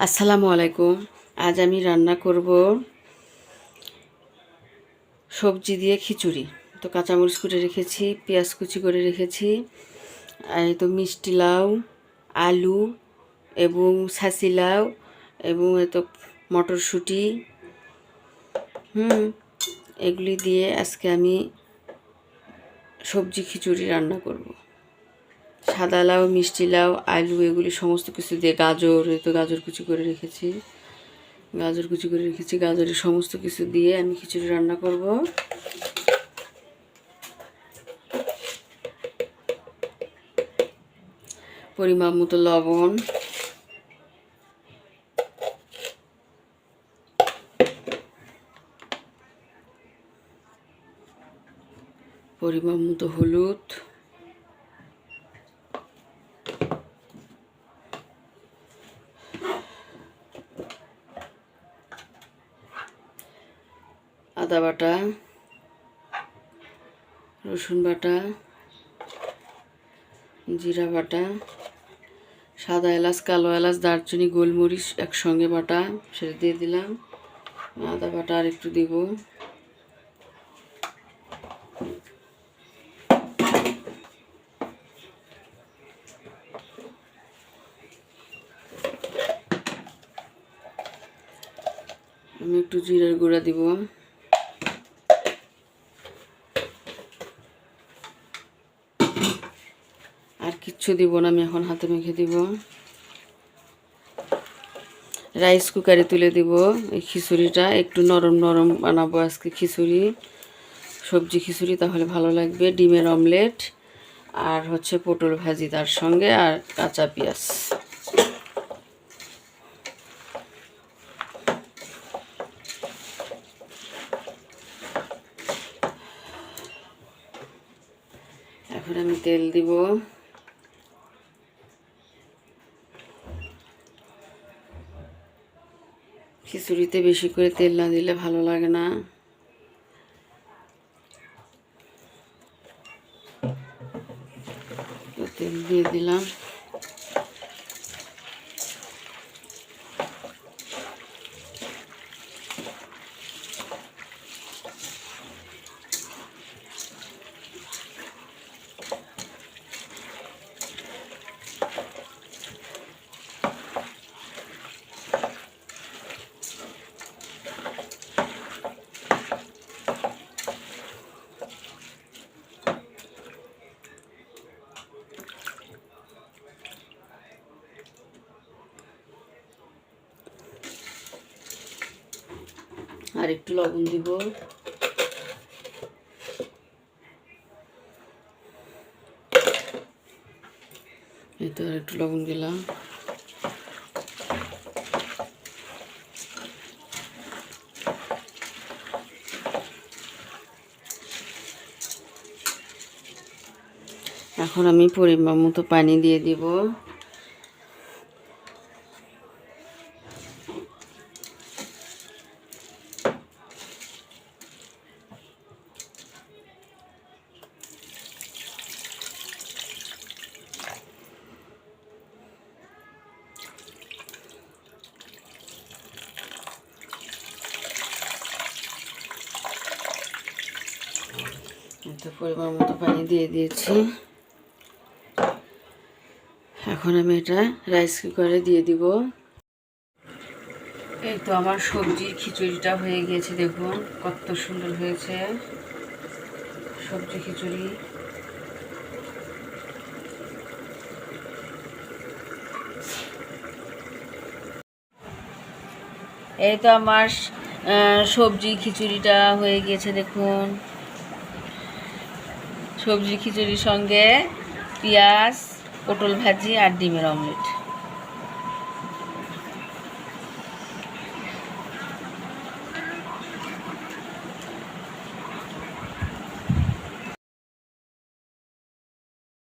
আসসালামু আলাইকুম। আজ আমি রান্না করব সবজি দিয়ে খিচুড়ি। তো কাঁচামরিচ কুটে রেখেছি, পেঁয়াজ কুচি করে রেখেছি, এই তো মিষ্টি লাউ, আলু এবং ছাঁচি লাউ এবং তো মটরশুঁটি, এগুলি দিয়ে আজকে আমি সবজি খিচুড়ি রান্না করব। সাদা লাউ, মিষ্টি লাউ, আলু এগুলি সমস্ত কিছু দিয়ে, গাজর, এই তো গাজর কুচি করে রেখেছি, গাজরের সমস্ত কিছু দিয়ে আমি খিচুড়ি রান্না করব। পরিমাণ মতো লবণ, পরিমাণ মতো হলুদ, আদা বাটা, রসুন বাটা, জিরা বাটা, সাদা এলাচ, কালো এলাচ, দারচিনি, গোলমরিচ একসঙ্গে বাটা, সেটা দিয়ে দিলাম। আদা বাটা আর একটু দিব। আমি একটু জিরার গুঁড়া দিব। আর কিচ্ছু দিব না, আমি এখন হাতে মেখে দিব। রাইস কুকারে তুলে দিব এই খিচুড়িটা। একটু নরম নরম বানাবো আজকে খিচুড়ি, সবজি খিচুড়ি, তাহলে ভালো লাগবে। ডিমের অমলেট আর হচ্ছে পটল ভাজি তার সঙ্গে, আর কাঁচা পেঁয়াজ। এখন আমি তেল দিব। খিচুড়িতে বেশি করে তেল না দিলে ভালো লাগে না। তেল দিয়ে দিলাম। আর একটু লবণ দিব। এই তো আর একটু লবণ দিলাম। এখন আমি পরিমাণ মতো পানি দিয়ে দিব। তো পরিমাণ মতো পানি দিয়ে দিয়েছি। এখন আমি এটা রাইস কুকারে দিয়ে দিব। এই তো আমার সবজির খিচুড়িটা হয়ে গিয়েছে, দেখুন কত সুন্দর হয়েছে সবজি খিচুড়ি। এই তো আমার সবজি খিচুড়িটা হয়ে গিয়েছে, দেখুন। সবজি খিচুড়ির সঙ্গে পেঁয়াজ, পটল ভাজি আর ডিমের অমলেট।